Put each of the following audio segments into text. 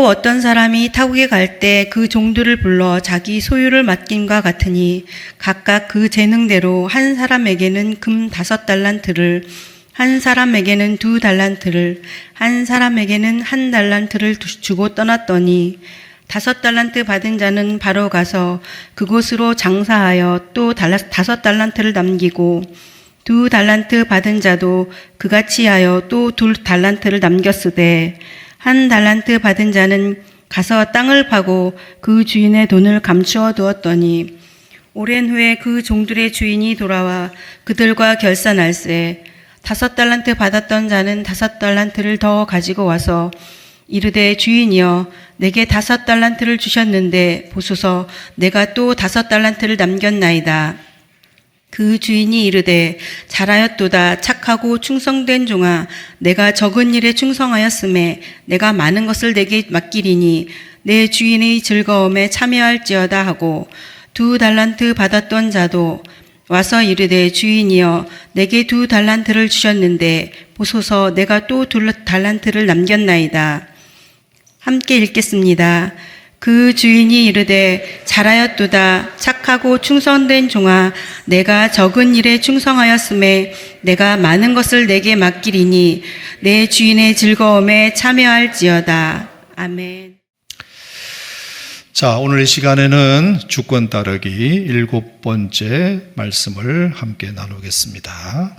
또 어떤 사람이 타국에 갈 때 그 종들을 불러 자기 소유를 맡김과 같으니 각각 그 재능대로 한 사람에게는 금 5달란트를, 한 사람에게는 2달란트를, 한 사람에게는 1달란트를 주고 떠났더니 5달란트 받은 자는 바로 가서 그곳으로 장사하여 또 5달란트를 남기고 2달란트 받은 자도 그같이 하여 또 2달란트를 남겼으되 1달란트 받은 자는 가서 땅을 파고 그 주인의 돈을 감추어 두었더니 오랜 후에 그 종들의 주인이 돌아와 그들과 결산할세 5달란트 받았던 자는 5달란트를 더 가지고 와서 이르되 주인이여 내게 5달란트를 주셨는데 보소서 내가 또 5달란트를 남겼나이다. 그 주인이 이르되 잘하였도다 착하고 충성된 종아 내가 적은 일에 충성하였음에 내가 많은 것을 내게 맡기리니 내 주인의 즐거움에 참여할지어다 하고 2달란트 받았던 자도 와서 이르되 주인이여 내게 2달란트를 주셨는데 보소서 내가 또 2달란트를 남겼나이다. 함께 읽겠습니다. 그 주인이 이르되 잘하였도다 착하고 충성된 종아 내가 적은 일에 충성하였음에 내가 많은 것을 내게 맡기리니 내 주인의 즐거움에 참여할지어다. 아멘. 자, 오늘 이 시간에는 주권 따르기 7번째 말씀을 함께 나누겠습니다.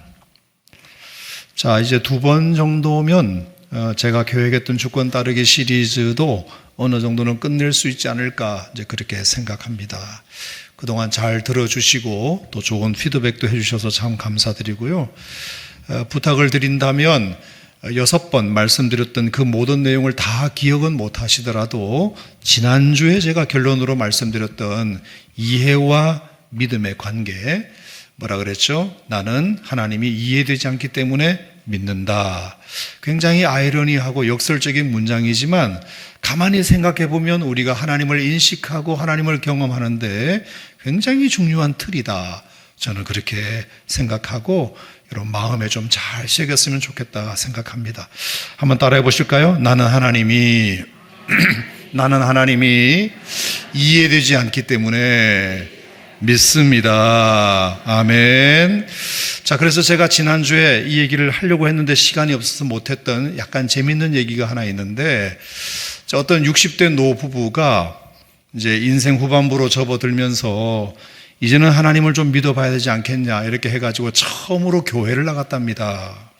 자, 이제 2번 정도면 제가 계획했던 주권 따르기 시리즈도 어느 정도는 끝낼 수 있지 않을까 이제 그렇게 생각합니다. 그동안 잘 들어주시고 또 좋은 피드백도 해주셔서 참 감사드리고요. 부탁을 드린다면 6번 말씀드렸던 그 모든 내용을 다 기억은 못 하시더라도 지난주에 제가 결론으로 말씀드렸던 이해와 믿음의 관계, 뭐라 그랬죠? 나는 하나님이 이해되지 않기 때문에 믿는다. 굉장히 아이러니하고 역설적인 문장이지만 가만히 생각해 보면 우리가 하나님을 인식하고 하나님을 경험하는데 굉장히 중요한 틀이다. 저는 그렇게 생각하고 여러분 마음에 좀 잘 새겼으면 좋겠다 생각합니다. 한번 따라해 보실까요? 나는 하나님이 이해되지 않기 때문에 믿습니다. 아멘. 자, 그래서 제가 지난주에 이 얘기를 하려고 했는데 시간이 없어서 못했던 약간 재밌는 얘기가 하나 있는데, 어떤 60대 노부부가 이제 인생 후반부로 접어들면서 이제는 하나님을 좀 믿어봐야 되지 않겠냐 이렇게 해가지고 처음으로 교회를 나갔답니다.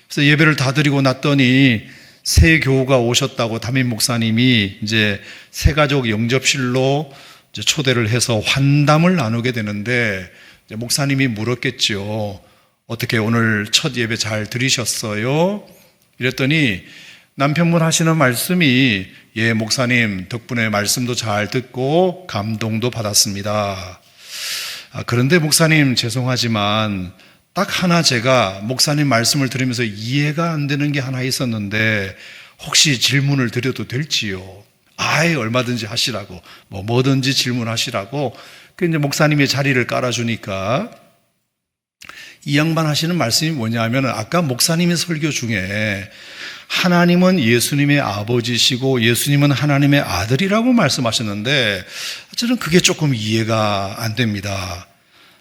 그래서 예배를 다 드리고 났더니 새 교우가 오셨다고 담임 목사님이 이제 새 가족 영접실로 이제 초대를 해서 환담을 나누게 되는데, 이제 목사님이 물었겠죠. 어떻게 오늘 첫 예배 잘 들으셨어요? 이랬더니 남편분 하시는 말씀이 예, 목사님 덕분에 말씀도 잘 듣고 감동도 받았습니다. 그런데 목사님 죄송하지만 딱 하나 제가 목사님 말씀을 들으면서 이해가 안 되는 게 하나 있었는데 혹시 질문을 드려도 될지요? 아예 얼마든지 하시라고, 뭐든지 질문하시라고. 그 이제 목사님이 자리를 깔아주니까 이 양반 하시는 말씀이 뭐냐 하면, 아까 목사님의 설교 중에 하나님은 예수님의 아버지시고 예수님은 하나님의 아들이라고 말씀하셨는데 저는 그게 조금 이해가 안 됩니다.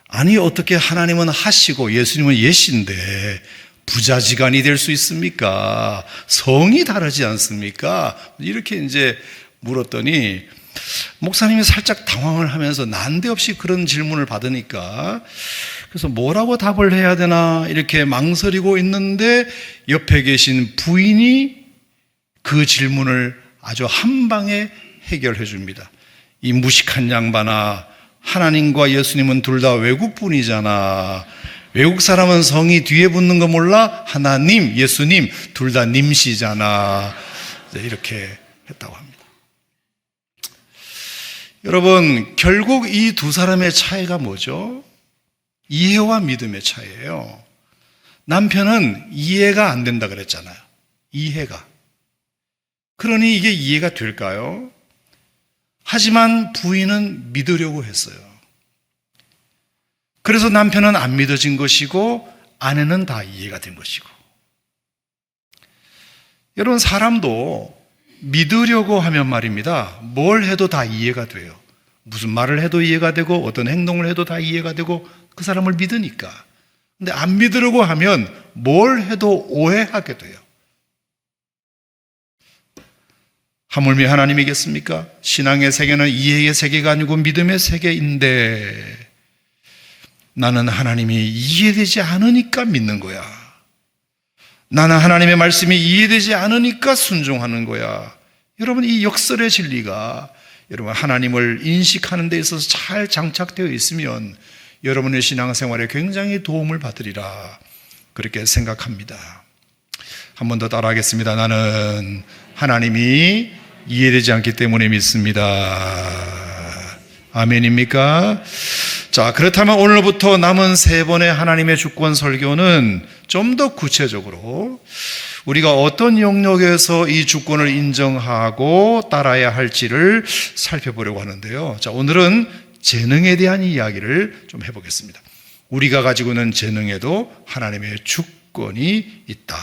아니 어떻게 하나님은 하시고 예수님은 예신데 부자지간이 될 수 있습니까? 성이 다르지 않습니까? 이렇게 이제 물었더니 목사님이 살짝 당황을 하면서 난데없이 그런 질문을 받으니까 그래서 뭐라고 답을 해야 되나 이렇게 망설이고 있는데 옆에 계신 부인이 그 질문을 아주 한 방에 해결해 줍니다. 이 무식한 양반아, 하나님과 예수님은 둘 다 외국분이잖아. 외국 사람은 성이 뒤에 붙는 거 몰라? 하나님, 예수님 둘 다 님시잖아. 이렇게 했다고 합니다. 여러분, 결국 이 두 사람의 차이가 뭐죠? 이해와 믿음의 차이예요. 남편은 이해가 안 된다 그랬잖아요. 이해가. 그러니 이게 이해가 될까요? 하지만 부인은 믿으려고 했어요. 그래서 남편은 안 믿어진 것이고 아내는 다 이해가 된 것이고. 여러분, 사람도 믿으려고 하면 말입니다. 뭘 해도 다 이해가 돼요. 무슨 말을 해도 이해가 되고 어떤 행동을 해도 다 이해가 되고 그 사람을 믿으니까. 근데 안 믿으려고 하면 뭘 해도 오해하게 돼요. 하물며 하나님이겠습니까? 신앙의 세계는 이해의 세계가 아니고 믿음의 세계인데 나는 하나님이 이해되지 않으니까 믿는 거야. 나는 하나님의 말씀이 이해되지 않으니까 순종하는 거야. 여러분, 이 역설의 진리가 여러분 하나님을 인식하는 데 있어서 잘 장착되어 있으면 여러분의 신앙생활에 굉장히 도움을 받으리라 그렇게 생각합니다. 한 번 더 따라하겠습니다. 나는 하나님이 이해되지 않기 때문에 믿습니다. 아멘입니까? 자, 그렇다면 오늘부터 남은 3번의 하나님의 주권 설교는 좀 더 구체적으로 우리가 어떤 영역에서 이 주권을 인정하고 따라야 할지를 살펴보려고 하는데요. 자, 오늘은 재능에 대한 이야기를 좀 해보겠습니다. 우리가 가지고 있는 재능에도 하나님의 주권이 있다.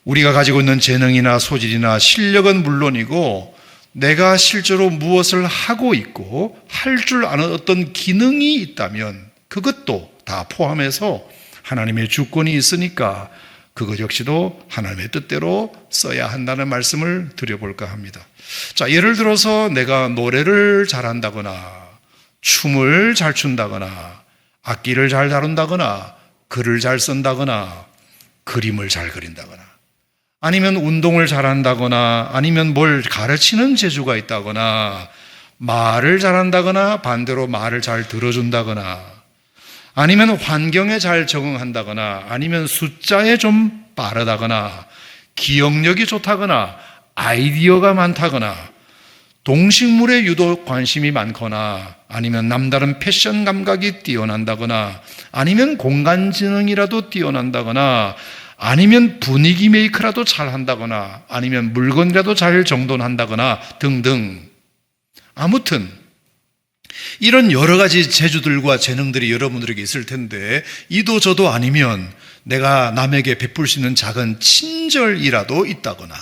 우리가 가지고 있는 재능이나 소질이나 실력은 물론이고 내가 실제로 무엇을 하고 있고 할 줄 아는 어떤 기능이 있다면 그것도 다 포함해서 하나님의 주권이 있으니까 그것 역시도 하나님의 뜻대로 써야 한다는 말씀을 드려볼까 합니다. 자, 예를 들어서 내가 노래를 잘한다거나 춤을 잘 춘다거나 악기를 잘 다룬다거나 글을 잘 쓴다거나 그림을 잘 그린다거나 아니면 운동을 잘한다거나 아니면 뭘 가르치는 재주가 있다거나 말을 잘한다거나 반대로 말을 잘 들어준다거나 아니면 환경에 잘 적응한다거나 아니면 숫자에 좀 빠르다거나 기억력이 좋다거나 아이디어가 많다거나 동식물에 유독 관심이 많거나 아니면 남다른 패션 감각이 뛰어난다거나 아니면 공간지능이라도 뛰어난다거나 아니면 분위기 메이크라도 잘한다거나 아니면 물건이라도 잘 정돈한다거나 등등 아무튼 이런 여러 가지 재주들과 재능들이 여러분들에게 있을 텐데 이도 저도 아니면 내가 남에게 베풀 수 있는 작은 친절이라도 있다거나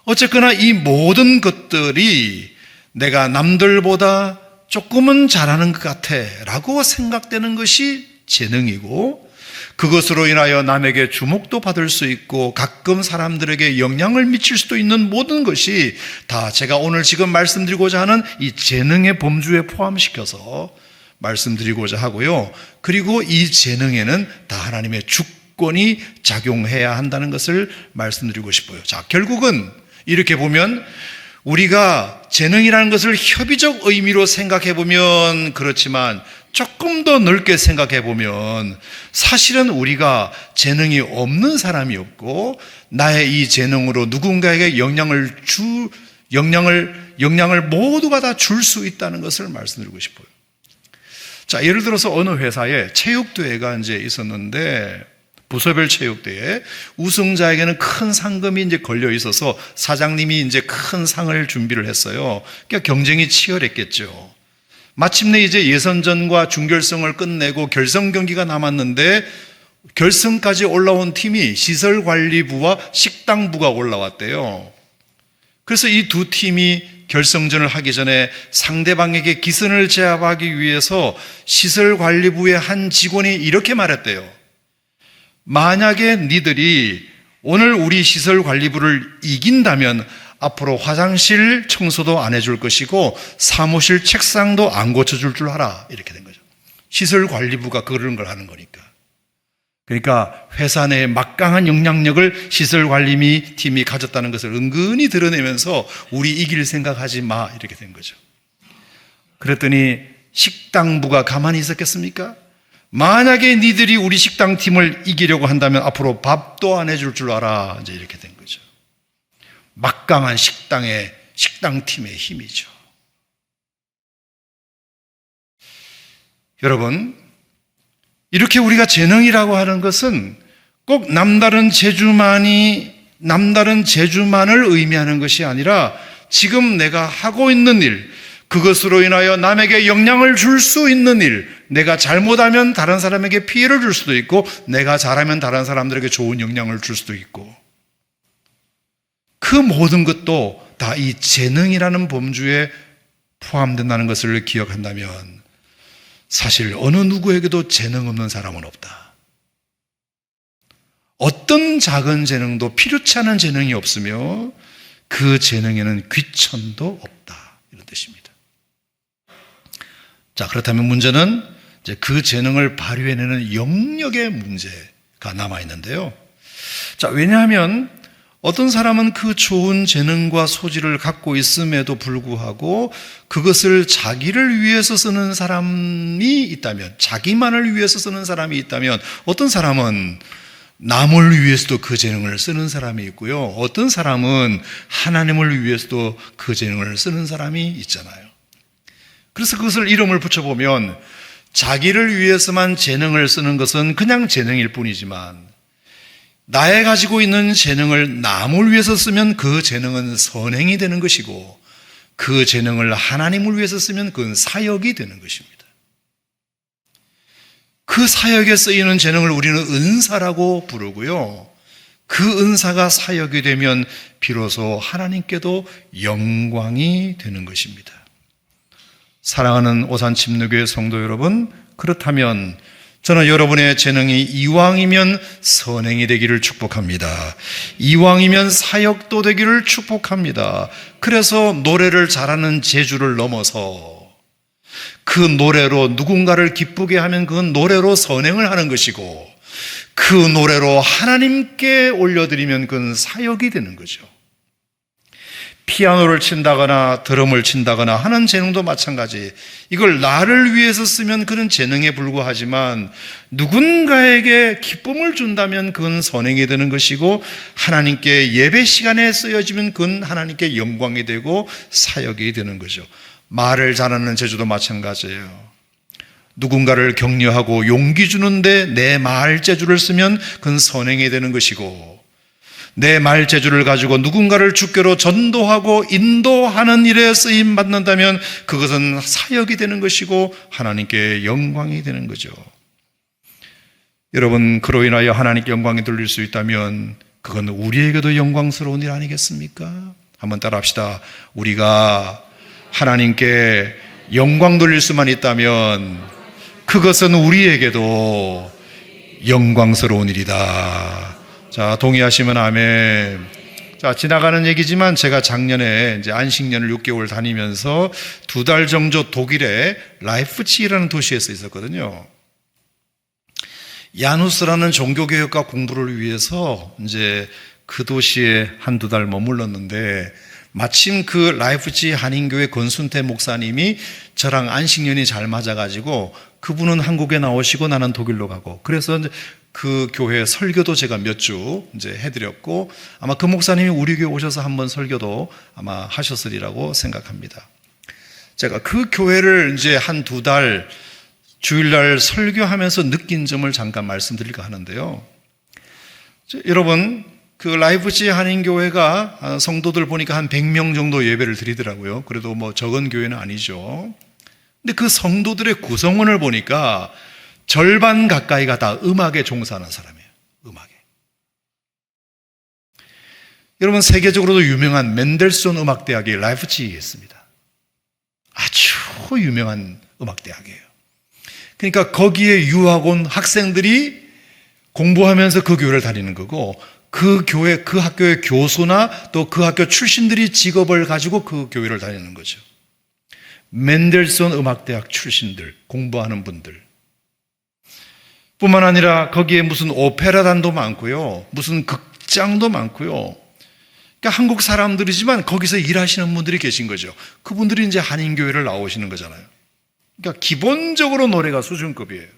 어쨌거나 이 모든 것들이 내가 남들보다 조금은 잘하는 것 같아 라고 생각되는 것이 재능이고 그것으로 인하여 남에게 주목도 받을 수 있고 가끔 사람들에게 영향을 미칠 수도 있는 모든 것이 다 제가 오늘 지금 말씀드리고자 하는 이 재능의 범주에 포함시켜서 말씀드리고자 하고요. 그리고 이 재능에는 다 하나님의 주권이 작용해야 한다는 것을 말씀드리고 싶어요. 자, 결국은 이렇게 보면 우리가 재능이라는 것을 협의적 의미로 생각해 보면 그렇지만 조금 더 넓게 생각해 보면 사실은 우리가 재능이 없는 사람이 없고 나의 이 재능으로 누군가에게 영향을 모두가 다 줄 수 있다는 것을 말씀드리고 싶어요. 자, 예를 들어서 어느 회사에 체육대회가 이제 있었는데 부서별 체육대회 우승자에게는 큰 상금이 이제 걸려 있어서 사장님이 이제 큰 상을 준비를 했어요. 그러니까 경쟁이 치열했겠죠. 마침내 이제 예선전과 준결승을 끝내고 결승 경기가 남았는데 결승까지 올라온 팀이 시설관리부와 식당부가 올라왔대요. 그래서 이 두 팀이 결승전을 하기 전에 상대방에게 기선을 제압하기 위해서 시설관리부의 한 직원이 이렇게 말했대요. 만약에 니들이 오늘 우리 시설관리부를 이긴다면 앞으로 화장실 청소도 안 해줄 것이고 사무실 책상도 안 고쳐줄 줄 알아. 이렇게 된 거죠. 시설관리부가 그런 걸 하는 거니까. 그러니까 회사 내에 막강한 영향력을 시설관리 팀이 가졌다는 것을 은근히 드러내면서 우리 이길 생각하지 마. 이렇게 된 거죠. 그랬더니 식당부가 가만히 있었겠습니까? 만약에 니들이 우리 식당팀을 이기려고 한다면 앞으로 밥도 안 해줄 줄 알아. 이제 이렇게 된 거죠. 막강한 식당팀의 힘이죠. 여러분, 이렇게 우리가 재능이라고 하는 것은 꼭 남다른 재주만을 의미하는 것이 아니라 지금 내가 하고 있는 일, 그것으로 인하여 남에게 영향을 줄 수 있는 일, 내가 잘못하면 다른 사람에게 피해를 줄 수도 있고 내가 잘하면 다른 사람들에게 좋은 영향을 줄 수도 있고 그 모든 것도 다 이 재능이라는 범주에 포함된다는 것을 기억한다면 사실 어느 누구에게도 재능 없는 사람은 없다. 어떤 작은 재능도 필요치 않은 재능이 없으며 그 재능에는 귀천도 없다. 이런 뜻입니다. 자, 그렇다면 문제는 이제 그 재능을 발휘해내는 영역의 문제가 남아있는데요. 자, 왜냐하면 어떤 사람은 그 좋은 재능과 소질을 갖고 있음에도 불구하고 그것을 자기를 위해서 쓰는 사람이 있다면, 자기만을 위해서 쓰는 사람이 있다면, 어떤 사람은 남을 위해서도 그 재능을 쓰는 사람이 있고요. 어떤 사람은 하나님을 위해서도 그 재능을 쓰는 사람이 있잖아요. 그래서 그것을 이름을 붙여보면 자기를 위해서만 재능을 쓰는 것은 그냥 재능일 뿐이지만 나의 가지고 있는 재능을 남을 위해서 쓰면 그 재능은 선행이 되는 것이고 그 재능을 하나님을 위해서 쓰면 그건 사역이 되는 것입니다. 그 사역에 쓰이는 재능을 우리는 은사라고 부르고요. 그 은사가 사역이 되면 비로소 하나님께도 영광이 되는 것입니다. 사랑하는 오산침례교회 성도 여러분, 그렇다면 저는 여러분의 재능이 이왕이면 선행이 되기를 축복합니다. 이왕이면 사역도 되기를 축복합니다. 그래서 노래를 잘하는 재주를 넘어서 그 노래로 누군가를 기쁘게 하면 그건 노래로 선행을 하는 것이고 그 노래로 하나님께 올려드리면 그건 사역이 되는 거죠. 피아노를 친다거나 드럼을 친다거나 하는 재능도 마찬가지. 이걸 나를 위해서 쓰면 그런 재능에 불과하지만 누군가에게 기쁨을 준다면 그건 선행이 되는 것이고 하나님께 예배 시간에 쓰여지면 그건 하나님께 영광이 되고 사역이 되는 거죠. 말을 잘하는 재주도 마찬가지예요. 누군가를 격려하고 용기 주는데 내 말 재주를 쓰면 그건 선행이 되는 것이고 내 말 재주를 가지고 누군가를 주께로 전도하고 인도하는 일에 쓰임 받는다면 그것은 사역이 되는 것이고 하나님께 영광이 되는 거죠. 여러분, 그로 인하여 하나님께 영광이 돌릴 수 있다면 그건 우리에게도 영광스러운 일 아니겠습니까? 한번 따라합시다. 우리가 하나님께 영광 돌릴 수만 있다면 그것은 우리에게도 영광스러운 일이다. 자, 동의하시면 아멘. 자, 지나가는 얘기지만 제가 작년에 이제 안식년을 6개월 다니면서 2달 정도 독일의 라이프치히라는 도시에서 있었거든요. 야누스라는 종교개혁과 공부를 위해서 이제 그 도시에 1-2달 머물렀는데 마침 그 라이프치히 한인교회 권순태 목사님이 저랑 안식년이 잘 맞아가지고 그분은 한국에 나오시고 나는 독일로 가고 그래서 이제 그 교회 설교도 제가 몇 주 이제 해드렸고 아마 그 목사님이 우리 교회 오셔서 한번 설교도 아마 하셨으리라고 생각합니다. 제가 그 교회를 이제 1-2달 주일날 설교하면서 느낀 점을 잠깐 말씀드릴까 하는데요. 여러분, 그 라이프치히 한인교회가 성도들 보니까 한 100명 정도 예배를 드리더라고요. 그래도 뭐 적은 교회는 아니죠. 근데 그 성도들의 구성원을 보니까 절반 가까이가 다 음악에 종사하는 사람이에요. 음악에. 여러분, 세계적으로도 유명한 멘델스존 음악대학이 라이프치히에 있습니다. 아주 유명한 음악대학이에요. 그러니까 거기에 유학 온 학생들이 공부하면서 그 교회를 다니는 거고 그 교회, 그 학교의 교수나 또 그 학교 출신들이 직업을 가지고 그 교회를 다니는 거죠. 멘델스존 음악대학 출신들, 공부하는 분들. 뿐만 아니라 거기에 무슨 오페라단도 많고요. 무슨 극장도 많고요. 그러니까 한국 사람들이지만 거기서 일하시는 분들이 계신 거죠. 그분들이 이제 한인교회를 나오시는 거잖아요. 그러니까 기본적으로 노래가 수준급이에요.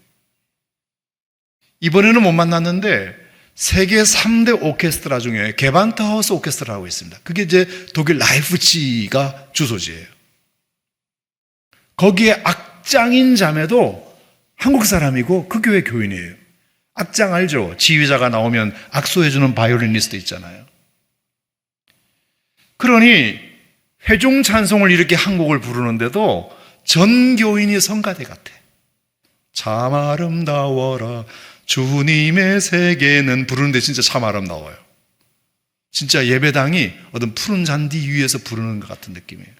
이번에는 못 만났는데 세계 3대 오케스트라 중에 게반트하우스 오케스트라라고 있습니다. 그게 이제 독일 라이프치히가 주소지예요. 거기에 악장인 자매도 한국 사람이고 그 교회 교인이에요. 악장 알죠? 지휘자가 나오면 악수해주는 바이올리니스트 있잖아요. 그러니 회중 찬송을 이렇게 한 곡을 부르는데도 전 교인이 성가대 같아. 참 아름다워라 주님의 세계는 부르는데 진짜 참 아름다워요. 진짜 예배당이 어떤 푸른 잔디 위에서 부르는 것 같은 느낌이에요.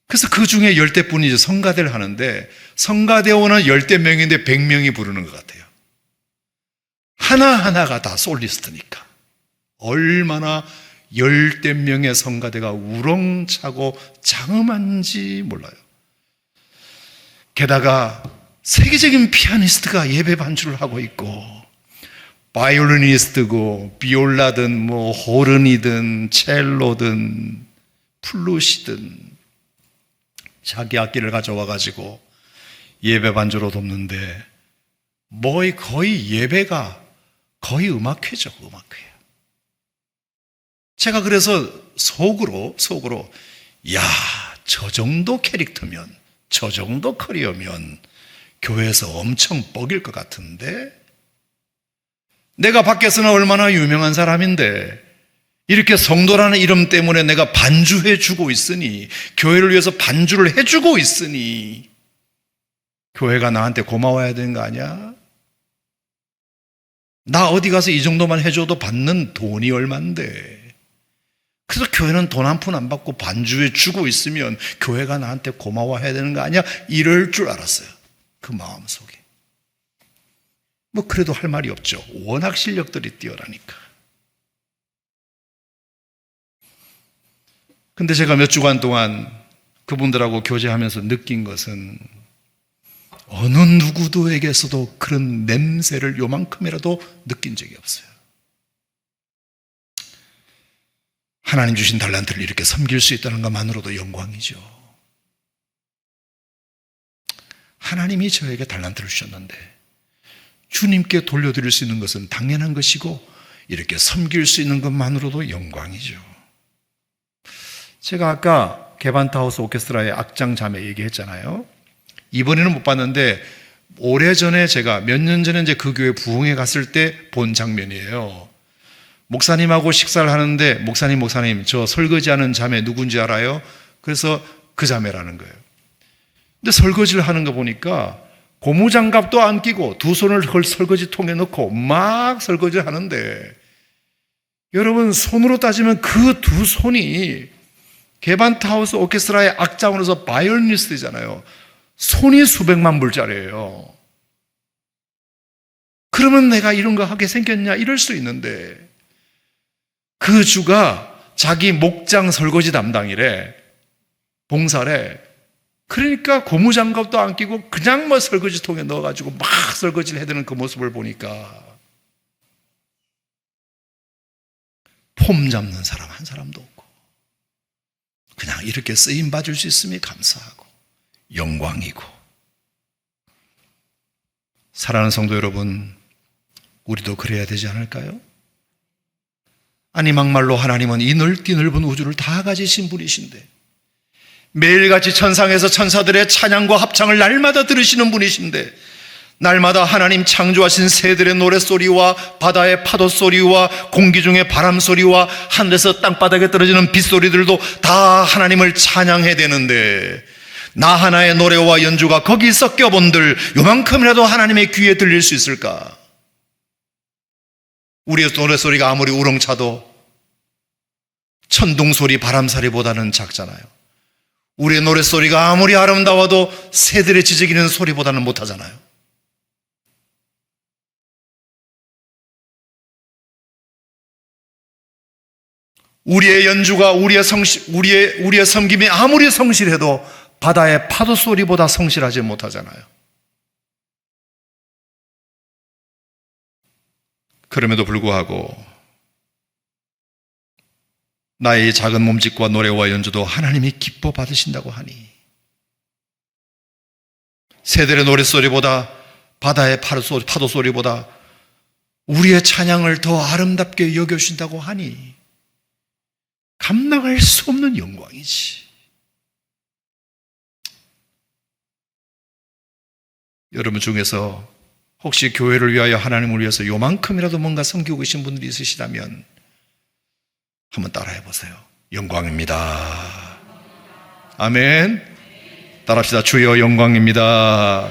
그래서 그 중에 10대뿐이 이제 성가대를 하는데, 성가대원은 10대명인데 100명이 부르는 것 같아요. 하나하나가 다 솔리스트니까. 얼마나 10대명의 성가대가 우렁차고 장엄한지 몰라요. 게다가 세계적인 피아니스트가 예배 반주를 하고 있고, 바이올리니스트고, 비올라든 호른이든 첼로든 플룻이든 자기 악기를 가져와가지고 예배 반주로 돕는데, 거의 예배가 거의 음악회죠, 음악회. 제가 그래서 속으로 야, 저 정도 캐릭터면, 저 정도 커리어면 교회에서 엄청 뻑일 것 같은데, 내가 밖에서는 얼마나 유명한 사람인데 이렇게 성도라는 이름 때문에 내가 반주해 주고 있으니, 교회를 위해서 반주를 해주고 있으니 교회가 나한테 고마워야 되는 거 아니야? 나 어디 가서 이 정도만 해줘도 받는 돈이 얼만데, 그래서 교회는 돈 한 푼 안 받고 반주해 주고 있으면 교회가 나한테 고마워해야 되는 거 아니야? 이럴 줄 알았어요. 그 마음속에. 그래도 할 말이 없죠. 워낙 실력들이 뛰어나니까. 근데 제가 몇 주간 동안 그분들하고 교제하면서 느낀 것은, 어느 누구도에게서도 그런 냄새를 요만큼이라도 느낀 적이 없어요. 하나님 주신 달란트를 이렇게 섬길 수 있다는 것만으로도 영광이죠. 하나님이 저에게 달란트를 주셨는데 주님께 돌려드릴 수 있는 것은 당연한 것이고, 이렇게 섬길 수 있는 것만으로도 영광이죠. 제가 아까 개반타우스 오케스트라의 악장 자매 얘기했잖아요. 이번에는 못 봤는데 오래전에 제가 몇 년 전에 이제 그 교회 부흥회 갔을 때 본 장면이에요. 목사님하고 식사를 하는데, 목사님 저 설거지하는 자매 누군지 알아요? 그래서 그 자매라는 거예요. 근데 설거지를 하는 거 보니까 고무장갑도 안 끼고 두 손을 설거지통에 넣고 막 설거지를 하는데, 여러분 손으로 따지면 그 두 손이 개반타우스 오케스트라의 악장으로서 바이올리니스트잖아요. 손이 수백만 불짜리예요. 그러면 내가 이런 거 하게 생겼냐 이럴 수 있는데, 그 주가 자기 목장 설거지 담당이래, 봉사래. 그러니까 고무장갑도 안 끼고 그냥 설거지통에 넣어가지고 막 설거지를 해대는 그 모습을 보니까 폼 잡는 사람 한 사람도 없고, 그냥 이렇게 쓰임 받을 수 있음이 감사하고 영광이고. 사랑하는 성도 여러분, 우리도 그래야 되지 않을까요? 아니 막말로 하나님은 이 넓은 우주를 다 가지신 분이신데, 매일같이 천상에서 천사들의 찬양과 합창을 날마다 들으시는 분이신데, 날마다 하나님 창조하신 새들의 노랫소리와 바다의 파도소리와 공기 중의 바람소리와 하늘에서 땅바닥에 떨어지는 빗소리들도 다 하나님을 찬양해야 되는데, 나 하나의 노래와 연주가 거기 섞여본들 요만큼이라도 하나님의 귀에 들릴 수 있을까? 우리의 노랫소리가 아무리 우렁차도 천둥소리, 바람소리보다는 작잖아요. 우리의 노랫소리가 아무리 아름다워도 새들의 지저귀는 소리보다는 못하잖아요. 우리의 연주가, 우리의 섬김이 아무리 성실해도 바다의 파도 소리보다 성실하지 못하잖아요. 그럼에도 불구하고 나의 작은 몸짓과 노래와 연주도 하나님이 기뻐 받으신다고 하니, 새들의 노랫소리보다, 바다의 파도 소리보다 우리의 찬양을 더 아름답게 여겨주신다고 하니 감당할 수 없는 영광이지. 여러분 중에서 혹시 교회를 위하여, 하나님을 위해서 요만큼이라도 뭔가 섬기고 계신 분들이 있으시다면 한번 따라해 보세요. 영광입니다. 아멘. 따라합시다. 주여 영광입니다.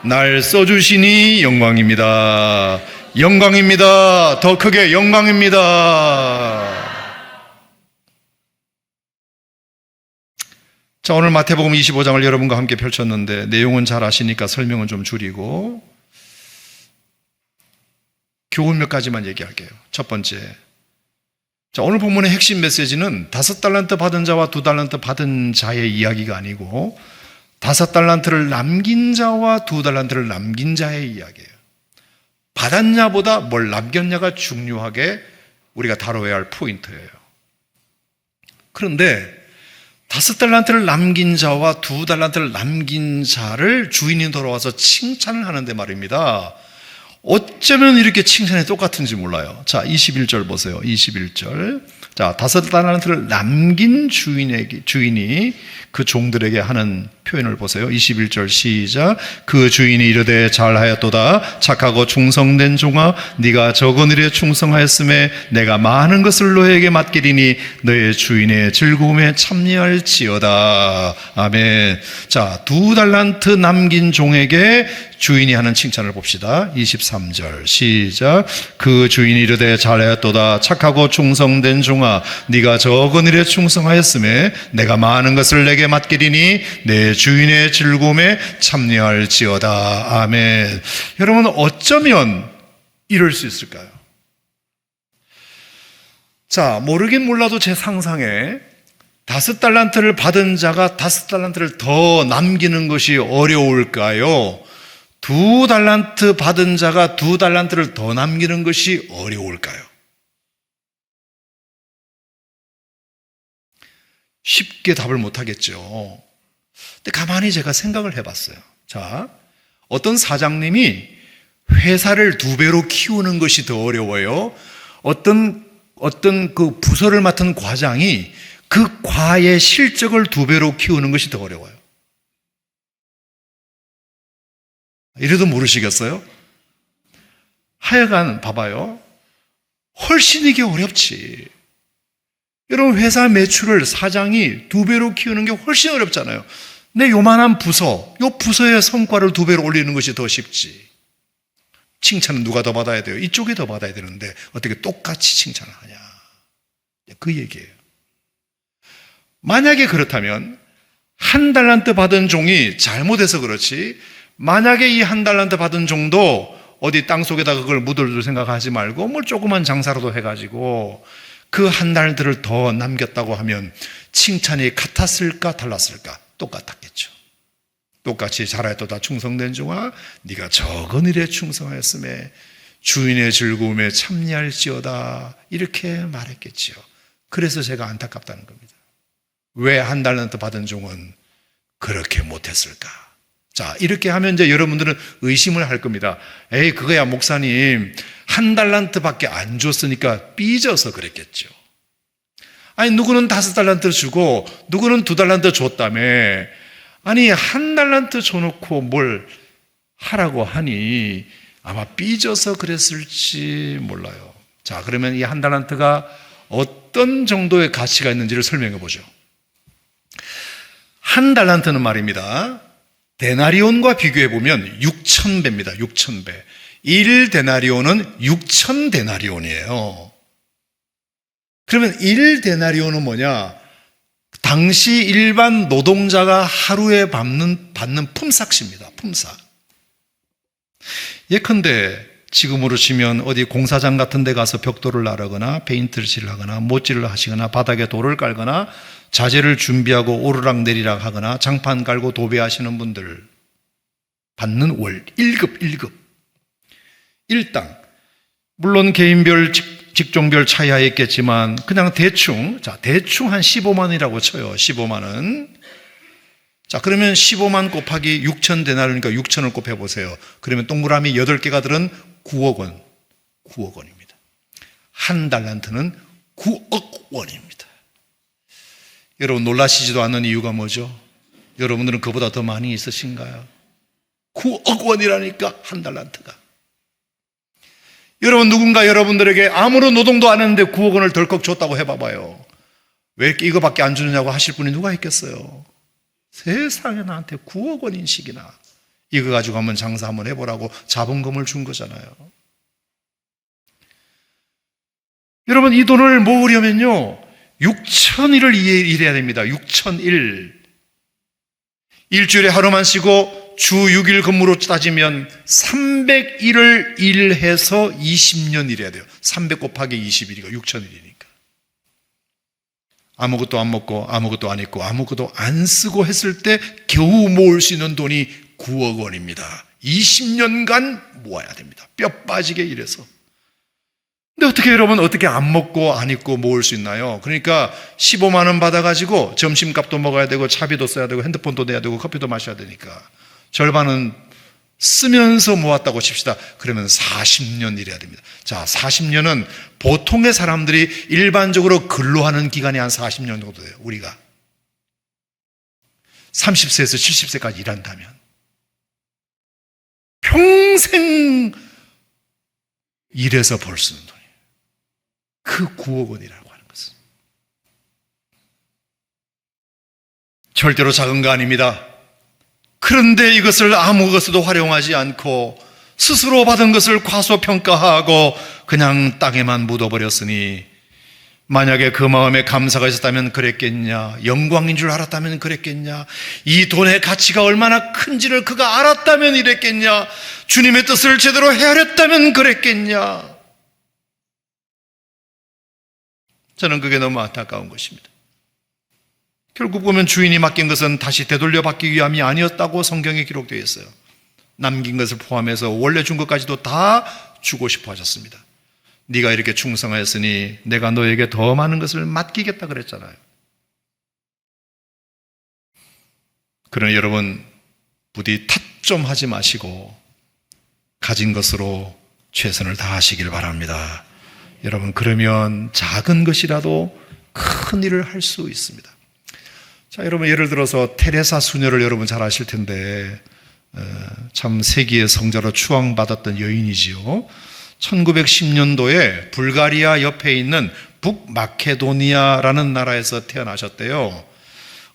날 써주시니 영광입니다. 영광입니다. 더 크게 영광입니다. 자, 오늘 마태복음 25장을 여러분과 함께 펼쳤는데 내용은 잘 아시니까 설명은 좀 줄이고 교훈 몇 가지만 얘기할게요. 첫 번째, 자, 오늘 본문의 핵심 메시지는 5달란트 받은 자와 2달란트 받은 자의 이야기가 아니고 5달란트를 남긴 자와 2달란트를 남긴 자의 이야기예요. 받았냐보다 뭘 남겼냐가 중요하게 우리가 다뤄야 할 포인트예요. 그런데 5달란트를 남긴 자와 2달란트를 남긴 자를 주인이 돌아와서 칭찬을 하는데 말입니다. 어쩌면 이렇게 칭찬이 똑같은지 몰라요. 자, 21절 보세요. 21절. 자, 5달란트를 남긴 주인이 그 종들에게 하는 표현을 보세요. 21절 시작. 그 주인이 이르되 잘하였도다. 착하고 충성된 종아, 네가 적은 일에 충성하였음에 내가 많은 것을 너에게 맡기리니 너의 주인의 즐거움에 참여할지어다. 아멘. 자, 2달란트 남긴 종에게 주인이 하는 칭찬을 봅시다. 23절 시작. 그 주인이 이르되 잘하였도다. 착하고 충성된 종아, 네가 적은 일에 충성하였음에 내가 많은 것을 내게 맡기리니 내 주인의 즐거움에 참여할지어다. 아멘. 여러분, 어쩌면 이럴 수 있을까요? 자, 모르긴 몰라도 제 상상에 5달란트를 받은 자가 5달란트를 더 남기는 것이 어려울까요? 2달란트 받은 자가 2달란트를 더 남기는 것이 어려울까요? 쉽게 답을 못하겠죠. 근데 가만히 제가 생각을 해봤어요. 자, 어떤 사장님이 회사를 2배로 키우는 것이 더 어려워요. 어떤 그 부서를 맡은 과장이 그 과의 실적을 2배로 키우는 것이 더 어려워요. 이래도 모르시겠어요? 하여간 봐봐요. 훨씬 이게 어렵지. 여러분, 회사 매출을 사장이 2배로 키우는 게 훨씬 어렵잖아요. 내 요만한 부서, 요 부서의 성과를 2배로 올리는 것이 더 쉽지. 칭찬은 누가 더 받아야 돼요? 이쪽이 더 받아야 되는데 어떻게 똑같이 칭찬을 하냐. 그 얘기예요. 만약에 그렇다면 1달란트 받은 종이 잘못해서 그렇지, 만약에 이 1달란트 받은 종도 어디 땅속에다 그걸 묻을 생각하지 말고 뭘 조그만 장사라도 해가지고 그 1달란트를 더 남겼다고 하면 칭찬이 같았을까 달랐을까? 똑같았겠죠. 똑같이 잘하였도다 충성된 종아, 네가 적은 일에 충성하였음에 주인의 즐거움에 참여할지어다, 이렇게 말했겠지요. 그래서 제가 안타깝다는 겁니다. 왜 1달란트 받은 종은 그렇게 못했을까? 자, 이렇게 하면 이제 여러분들은 의심을 할 겁니다. 에이, 그거야 목사님, 1달란트밖에 안 줬으니까 삐져서 그랬겠죠. 아니, 누구는 5달란트 주고 누구는 2달란트 줬다며. 아니, 1달란트 줘놓고 뭘 하라고 하니 아마 삐져서 그랬을지 몰라요. 자, 그러면 이 1달란트가 어떤 정도의 가치가 있는지를 설명해 보죠. 1달란트는 말입니다, 데나리온과 비교해 보면 6,000배입니다. 6,000배. 1데나리온은 6,000데나리온이에요. 그러면 1데나리온은 뭐냐? 당시 일반 노동자가 하루에 받는 품삯입니다. 품삯. 예컨대 지금으로 치면 어디 공사장 같은 데 가서 벽돌을 나르거나 페인트를 칠하거나 못질을 하시거나 바닥에 돌을 깔거나 자재를 준비하고 오르락 내리락 하거나 장판 깔고 도배하시는 분들 받는 월 1급. 일당. 물론 개인별 직종별 차이가 있겠지만 그냥 대충 한 15만 원이라고 쳐요. 15만 원. 자, 그러면 15만 곱하기 6,000데나리오니까 6,000을 곱해보세요. 그러면 동그라미 8개가 들은 9억 원. 9억 원입니다. 1달란트는 9억 원입니다. 여러분, 놀라시지도 않는 이유가 뭐죠? 여러분들은 그보다 더 많이 있으신가요? 9억 원이라니까, 1달란트가. 여러분, 누군가 여러분들에게 아무런 노동도 안 했는데 9억 원을 덜컥 줬다고 해봐봐요. 왜 이렇게 이거밖에 안 주느냐고 하실 분이 누가 있겠어요? 세상에 나한테 9억 원 인씩이나. 이거 가지고 한번 장사 한번 해보라고 자본금을 준 거잖아요. 9억 원이라니까 1달란트가. 여러분, 누군가 여러분들에게 아무런 노동도 안 했는데 9억 원을 덜컥 줬다고 해봐봐요. 왜 이거밖에 안 주느냐고 하실 분이 누가 있겠어요? 세상에 나한테 9억 원 인씩이나. 이거 가지고 한번 장사 한번 해보라고 자본금을 준 거잖아요. 여러분, 이 돈을 모으려면요 6,000일을 일해야 됩니다. 6,000일. 일주일에 하루만 쉬고 주 6일 근무로 따지면 300일을 일해서 20년 일해야 돼요. 300 곱하기 20일이니까 6,000일이니까. 아무것도 안 먹고 아무것도 안 입고 아무것도 안 쓰고 했을 때 겨우 모을 수 있는 돈이 9억 원입니다. 20년간 모아야 됩니다. 뼈 빠지게 일해서. 근데 어떻게 여러분, 어떻게 안 먹고 안 입고 모을 수 있나요? 그러니까 15만 원 받아가지고 점심값도 먹어야 되고 차비도 써야 되고 핸드폰도 내야 되고 커피도 마셔야 되니까 절반은 쓰면서 모았다고 칩시다. 그러면 40년 일해야 됩니다. 자, 40년은 보통의 사람들이 일반적으로 근로하는 기간이 한 40년 정도 돼요. 우리가 30세에서 70세까지 일한다면 평생 일해서 벌 수 있는 돈이에요. 그 9억 원이라고 하는 것은 절대로 작은 거 아닙니다. 그런데 이것을 아무 것에도 활용하지 않고 스스로 받은 것을 과소평가하고 그냥 땅에만 묻어버렸으니, 만약에 그 마음에 감사가 있었다면 그랬겠냐, 영광인 줄 알았다면 그랬겠냐, 이 돈의 가치가 얼마나 큰지를 그가 알았다면 이랬겠냐, 주님의 뜻을 제대로 헤아렸다면 그랬겠냐. 저는 그게 너무 안타까운 것입니다. 결국 보면 주인이 맡긴 것은 다시 되돌려 받기 위함이 아니었다고 성경에 기록되어 있어요. 남긴 것을 포함해서 원래 준 것까지도 다 주고 싶어 하셨습니다. 네가 이렇게 충성하였으니 내가 너에게 더 많은 것을 맡기겠다 그랬잖아요. 그러나 여러분, 부디 탓 좀 하지 마시고 가진 것으로 최선을 다하시길 바랍니다. 여러분, 그러면 작은 것이라도 큰 일을 할 수 있습니다. 자, 여러분, 예를 들어서 테레사 수녀를 여러분 잘 아실 텐데 참 세계의 성자로 추앙받았던 여인이지요. 1910년도에 불가리아 옆에 있는 북마케도니아라는 나라에서 태어나셨대요.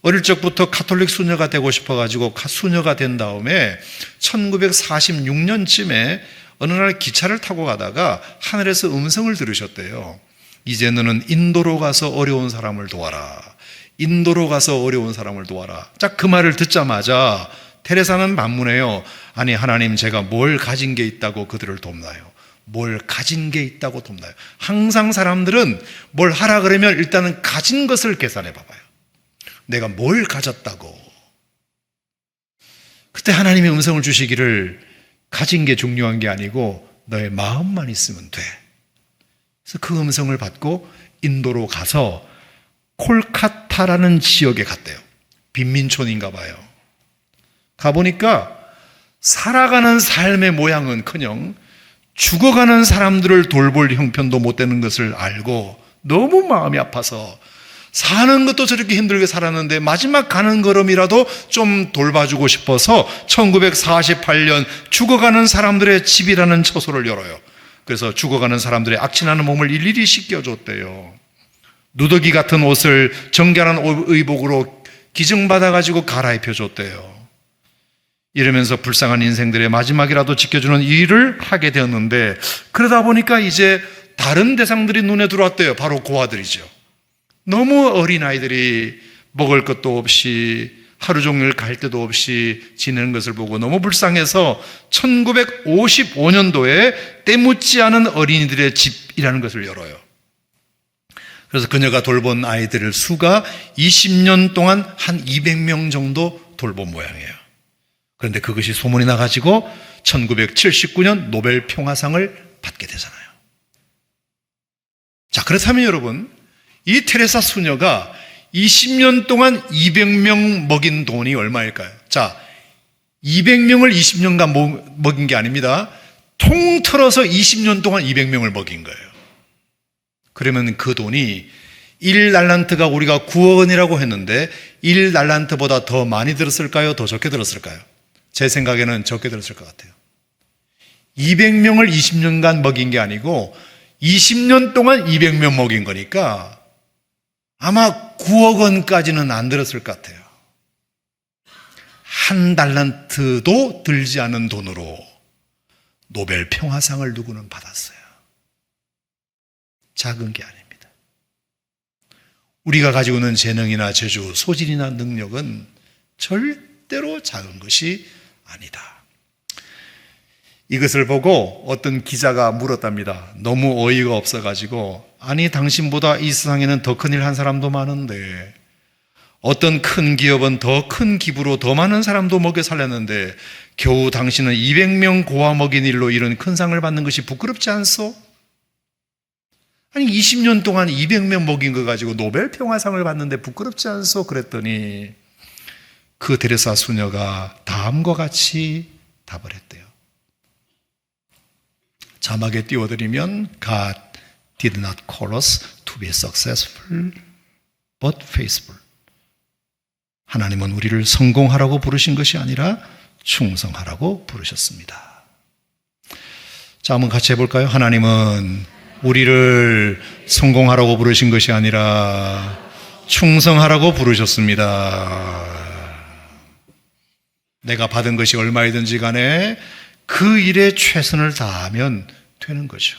어릴 적부터 가톨릭 수녀가 되고 싶어가지고 수녀가 된 다음에 1946년쯤에 어느 날 기차를 타고 가다가 하늘에서 음성을 들으셨대요. 이제 너는 인도로 가서 어려운 사람을 도와라. 인도로 가서 어려운 사람을 도와라. 딱 그 말을 듣자마자 테레사는 반문해요. 아니, 하나님, 제가 뭘 가진 게 있다고 그들을 돕나요? 뭘 가진 게 있다고 돕나요? 항상 사람들은 뭘 하라 그러면 일단은 가진 것을 계산해 봐봐요. 내가 뭘 가졌다고. 그때 하나님의 음성을 주시기를, 가진 게 중요한 게 아니고 너의 마음만 있으면 돼. 그래서 그 음성을 받고 인도로 가서 콜카타라는 지역에 갔대요. 빈민촌인가 봐요. 가보니까 살아가는 삶의 모양은커녕 죽어가는 사람들을 돌볼 형편도 못 되는 것을 알고 너무 마음이 아파서, 사는 것도 저렇게 힘들게 살았는데 마지막 가는 걸음이라도 좀 돌봐주고 싶어서 1948년 죽어가는 사람들의 집이라는 처소를 열어요. 그래서 죽어가는 사람들의 악취나는 몸을 일일이 씻겨줬대요. 누더기 같은 옷을 정결한 의복으로 기증받아가지고 갈아입혀줬대요. 이러면서 불쌍한 인생들의 마지막이라도 지켜주는 일을 하게 되었는데, 그러다 보니까 이제 다른 대상들이 눈에 들어왔대요. 바로 고아들이죠. 너무 어린아이들이 먹을 것도 없이 하루 종일 갈 데도 없이 지내는 것을 보고 너무 불쌍해서 1955년도에 때묻지 않은 어린이들의 집이라는 것을 열어요. 그래서 그녀가 돌본 아이들의 수가 20년 동안 한 200명 정도 돌본 모양이에요. 그런데 그것이 소문이 나가지고 1979년 노벨 평화상을 받게 되잖아요. 자, 그렇다면 여러분, 이 테레사 수녀가 20년 동안 200명 먹인 돈이 얼마일까요? 자, 200명을 20년간 먹인 게 아닙니다. 통틀어서 20년 동안 200명을 먹인 거예요. 그러면 그 돈이 1달란트가 우리가 9억 원이라고 했는데 1달란트보다 더 많이 들었을까요? 더 적게 들었을까요? 제 생각에는 적게 들었을 것 같아요. 200명을 20년간 먹인 게 아니고 20년 동안 200명 먹인 거니까 아마 9억 원까지는 안 들었을 것 같아요. 한 달란트도 들지 않은 돈으로 노벨 평화상을 누구는 받았어요. 작은 게 아닙니다. 우리가 가지고 있는 재능이나 재주, 소질이나 능력은 절대로 작은 것이 아니다. 이것을 보고 어떤 기자가 물었답니다. 너무 어이가 없어가지고, 아니 당신보다 이 세상에는 더 큰일 한 사람도 많은데, 어떤 큰 기업은 더 큰 기부로 더 많은 사람도 먹여 살렸는데 겨우 당신은 200명 고아 먹인 일로 이런 큰 상을 받는 것이 부끄럽지 않소? 아니 20년 동안 200명 먹인 거 가지고 노벨 평화상을 받는데 부끄럽지 않소? 그랬더니 그 데레사 수녀가 다음과 같이 답을 했대요. 자막에 띄워드리면 God did not call us to be successful but faithful. 하나님은 우리를 성공하라고 부르신 것이 아니라 충성하라고 부르셨습니다. 자, 한번 같이 해볼까요? 하나님은 우리를 성공하라고 부르신 것이 아니라 충성하라고 부르셨습니다. 내가 받은 것이 얼마이든지 간에 그 일에 최선을 다하면 되는 거죠.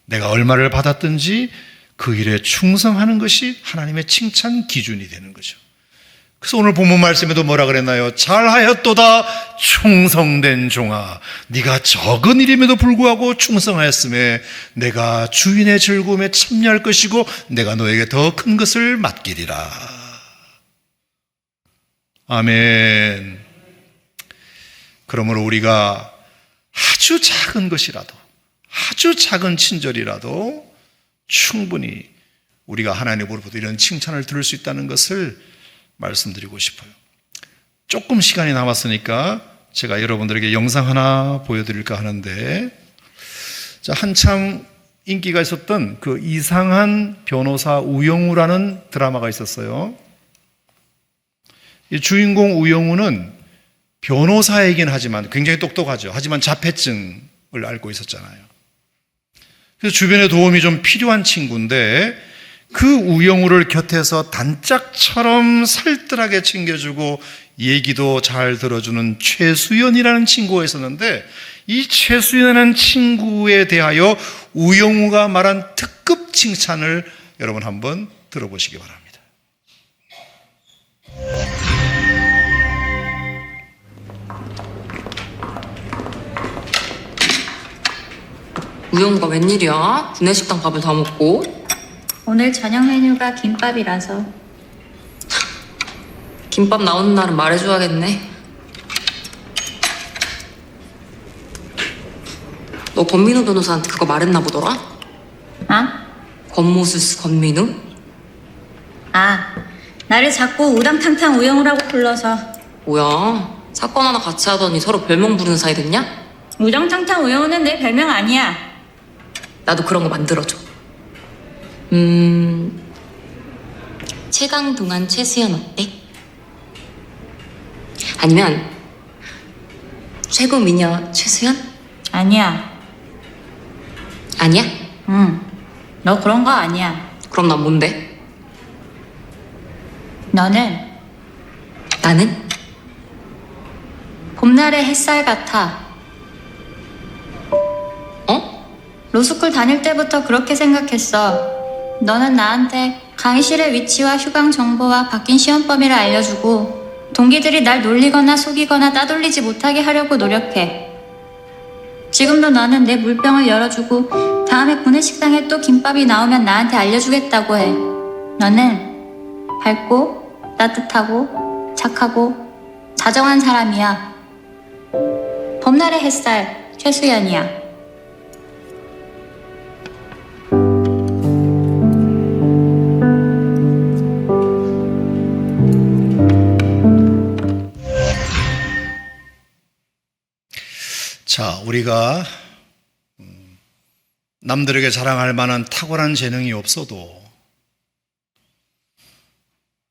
내가 얼마를 받았든지 그 일에 충성하는 것이 하나님의 칭찬 기준이 되는 거죠. 그래서 오늘 본문 말씀에도 뭐라 그랬나요? 잘하였도다 충성된 종아, 네가 적은 일임에도 불구하고 충성하였음에 내가 주인의 즐거움에 참여할 것이고 내가 너에게 더 큰 것을 맡기리라. 아멘. 그러므로 우리가 아주 작은 것이라도, 아주 작은 친절이라도 충분히 우리가 하나님으로부터 이런 칭찬을 들을 수 있다는 것을 말씀드리고 싶어요. 조금 시간이 남았으니까 제가 여러분들에게 영상 하나 보여드릴까 하는데, 자, 한참 인기가 있었던 그 이상한 변호사 우영우라는 드라마가 있었어요. 이 주인공 우영우는 변호사이긴 하지만 굉장히 똑똑하죠. 하지만 자폐증을 앓고 있었잖아요. 그래서 주변에 도움이 좀 필요한 친구인데 그 우영우를 곁에서 단짝처럼 살뜰하게 챙겨주고 얘기도 잘 들어주는 최수연이라는 친구가 있었는데, 이 최수연이라는 친구에 대하여 우영우가 말한 특급 칭찬을 여러분 한번 들어보시기 바랍니다. 우영우가 웬일이야? 구내식당 밥을 다 먹고. 오늘 저녁 메뉴가 김밥이라서. 김밥 나오는 날은 말해줘야겠네. 너 권민우 변호사한테 그거 말했나 보더라? 아? 권모수스 권민우? 아, 나를 자꾸 우당탕탕 우영우라고 불러서. 뭐야, 사건 하나 같이 하더니 서로 별명 부르는 사이 됐냐? 우당탕탕 우영우는 내 별명 아니야. 나도 그런 거 만들어줘. 최강동안 최수연 어때? 아니면 최고 미녀 최수연? 아니야. 아니야? 응. 너 그런 거 아니야. 그럼 난 뭔데? 너는 나는? 봄날의 햇살 같아. 어? 로스쿨 다닐 때부터 그렇게 생각했어. 너는 나한테 강의실의 위치와 휴강 정보와 바뀐 시험 범위를 알려주고 동기들이 날 놀리거나 속이거나 따돌리지 못하게 하려고 노력해. 지금도 너는 내 물병을 열어주고 다음에 구내식당에 또 김밥이 나오면 나한테 알려주겠다고 해. 너는 밝고 따뜻하고 착하고 다정한 사람이야. 봄날의 햇살 최수연이야. 자, 우리가 남들에게 자랑할 만한 탁월한 재능이 없어도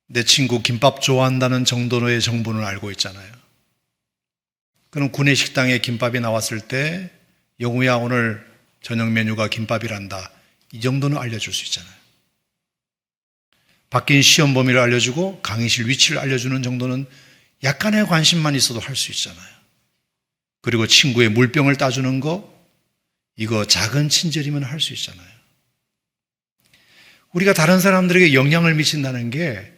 내 친구 김밥 좋아한다는 정도의 정보는 알고 있잖아요. 그럼 구내식당에 김밥이 나왔을 때 영우야 오늘 저녁 메뉴가 김밥이란다, 이 정도는 알려줄 수 있잖아요. 바뀐 시험 범위를 알려주고 강의실 위치를 알려주는 정도는 약간의 관심만 있어도 할 수 있잖아요. 그리고 친구의 물병을 따주는 거, 이거 작은 친절이면 할 수 있잖아요. 우리가 다른 사람들에게 영향을 미친다는 게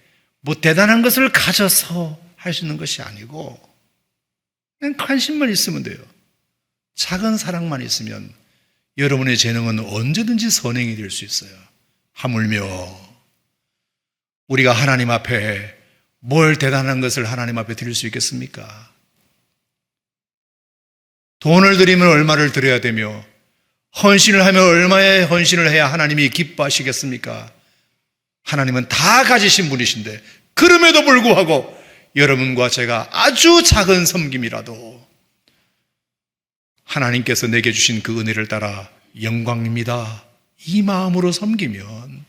뭐 대단한 것을 가져서 할 수 있는 것이 아니고 그냥 관심만 있으면 돼요. 작은 사랑만 있으면 여러분의 재능은 언제든지 선행이 될 수 있어요. 하물며 우리가 하나님 앞에 뭘 대단한 것을 하나님 앞에 드릴 수 있겠습니까? 돈을 드리면 얼마를 드려야 되며 헌신을 하면 얼마의 헌신을 해야 하나님이 기뻐하시겠습니까? 하나님은 다 가지신 분이신데 그럼에도 불구하고 여러분과 제가 아주 작은 섬김이라도 하나님께서 내게 주신 그 은혜를 따라 영광입니다, 이 마음으로 섬기면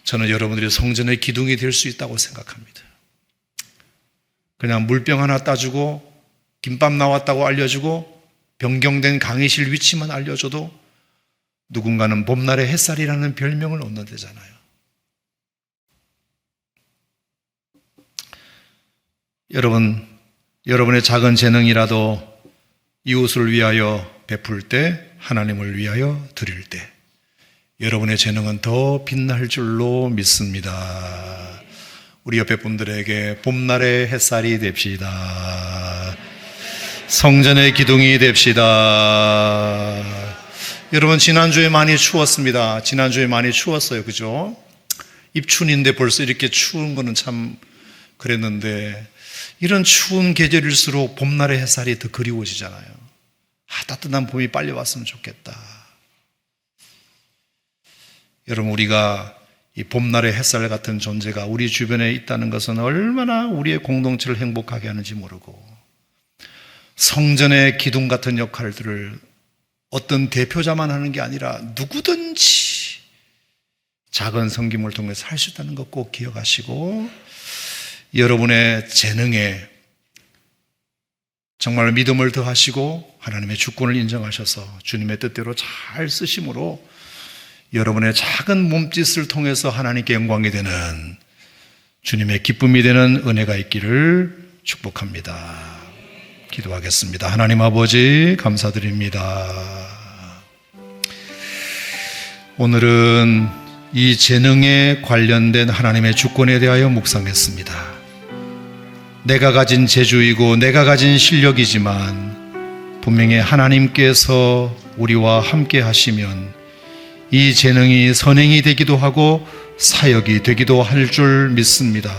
저는 여러분들이 성전의 기둥이 될 수 있다고 생각합니다. 그냥 물병 하나 따주고 김밥 나왔다고 알려주고 변경된 강의실 위치만 알려줘도 누군가는 봄날의 햇살이라는 별명을 얻는다잖아요. 여러분의 작은 재능이라도 이웃을 위하여 베풀 때, 하나님을 위하여 드릴 때 여러분의 재능은 더 빛날 줄로 믿습니다. 우리 옆에 분들에게 봄날의 햇살이 됩시다. 성전의 기둥이 됩시다. 여러분, 지난주에 많이 추웠습니다. 지난주에 많이 추웠어요. 그죠? 입춘인데 벌써 이렇게 추운 거는 참 그랬는데 이런 추운 계절일수록 봄날의 햇살이 더 그리워지잖아요. 따뜻한 봄이 빨리 왔으면 좋겠다. 여러분, 우리가 이 봄날의 햇살 같은 존재가 우리 주변에 있다는 것은 얼마나 우리의 공동체를 행복하게 하는지 모르고 성전의 기둥 같은 역할들을 어떤 대표자만 하는 게 아니라 누구든지 작은 섬김을 통해서 할 수 있다는 것 꼭 기억하시고 여러분의 재능에 정말 믿음을 더하시고 하나님의 주권을 인정하셔서 주님의 뜻대로 잘 쓰심으로 여러분의 작은 몸짓을 통해서 하나님께 영광이 되는 주님의 기쁨이 되는 은혜가 있기를 축복합니다. 기도하겠습니다. 하나님 아버지, 감사드립니다. 오늘은 이 재능에 관련된 하나님의 주권에 대하여 묵상했습니다. 내가 가진 재주이고 내가 가진 실력이지만 분명히 하나님께서 우리와 함께 하시면 이 재능이 선행이 되기도 하고 사역이 되기도 할 줄 믿습니다.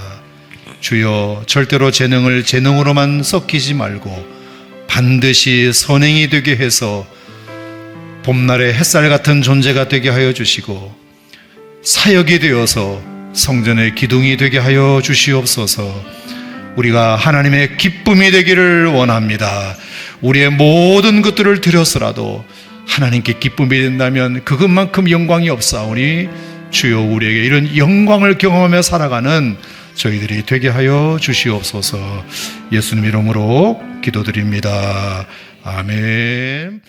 주여, 절대로 재능을 재능으로만 썩히지 말고 반드시 선행이 되게 해서 봄날의 햇살 같은 존재가 되게 하여 주시고 사역이 되어서 성전의 기둥이 되게 하여 주시옵소서. 우리가 하나님의 기쁨이 되기를 원합니다. 우리의 모든 것들을 드려서라도 하나님께 기쁨이 된다면 그것만큼 영광이 없사오니 주여, 우리에게 이런 영광을 경험하며 살아가는 저희들이 되게 하여 주시옵소서. 예수님 이름으로 기도드립니다. 아멘.